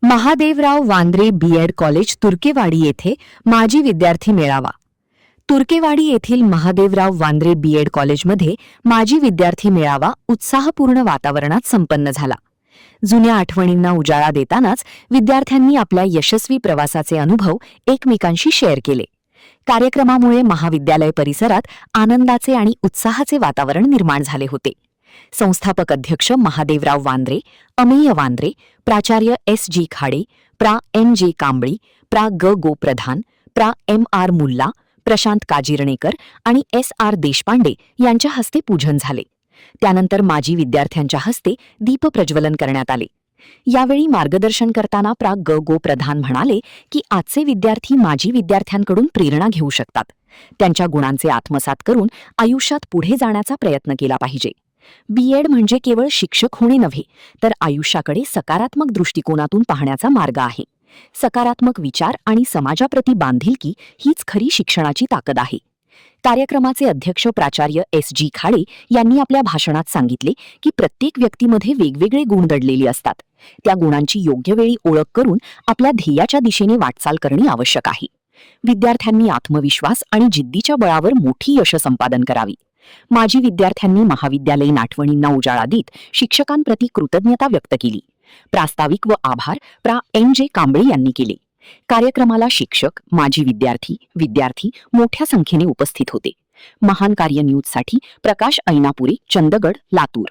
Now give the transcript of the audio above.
Mahadevrao Vandre B.Ed college तुर्केवाडी येथे माजी विद्यार्थी मेळावा. तुर्केवाडी येथील महादेवराव वांद्रे बीएड कॉलेजमध्ये माजी विद्यार्थी मेळावा उत्साहपूर्ण वातावरणात संपन्न झाला. जुन्या आठवणींना उजाळा देतानाच विद्यार्थ्यांनी आपल्या यशस्वी प्रवासाचे अनुभव एकमेकांशी शेअर केले. कार्यक्रमामुळे महाविद्यालय परिसरात आनंदाचे आणि उत्साहाचे वातावरण निर्माण झाले होते. संस्थापक अध्यक्ष महादेवराव वांद्रे, अमेय वांद्रे, प्राचार्य एस.जी. खाडे, प्रा. एन.जे. कांबळी, प्रा. गो प्रधान, प्रा. एम.आर. मुल्ला, प्रशांत काजिरणेकर आणि एस.आर. देशपांडे यांच्या हस्ते पूजन झाले. त्यानंतर माजी विद्यार्थ्यांच्या हस्ते दीपप्रज्वलन करण्यात आले. यावेळी मार्गदर्शन करताना प्रा. गो प्रधान म्हणाले की आजचे विद्यार्थी माजी विद्यार्थ्यांकडून प्रेरणा घेऊ शकतात. त्यांच्या गुणांचे आत्मसात करून आयुष्यात पुढे जाण्याचा प्रयत्न केला पाहिजे. बीएड म्हणजे केवळ शिक्षक होणे नव्हे, तर आयुष्याकडे सकारात्मक दृष्टिकोनातून पाहण्याचा मार्ग आहे. सकारात्मक विचार आणि समाजाप्रती बांधिलकी हीच खरी शिक्षणाची ताकद आहे. कार्यक्रमाचे अध्यक्ष प्राचार्य एस.जी. खाडे यांनी आपल्या भाषणात सांगितले की प्रत्येक व्यक्तीमध्ये वेगवेगळे गुण दडलेले असतात. त्या गुणांची योग्य वेळी ओळख करून आपल्या ध्येयाच्या दिशेने वाटचाल करणे आवश्यक आहे. विद्यार्थ्यांनी आत्मविश्वास आणि जिद्दीच्या बळावर मोठी यश संपादन करावी. माजी विद्यार्थ्यांनी महाविद्यालयीन आठवणींना उजाळा देत शिक्षकांप्रती कृतज्ञता व्यक्त केली. प्रास्ताविक व आभार प्रा. एन.जे. कांबळे यांनी केले. कार्यक्रमाला शिक्षक, माजी विद्यार्थी मोठ्या संख्येने उपस्थित होते. महान कार्य न्यूजसाठी प्रकाश ऐनापुरे, चंदगड, लातूर.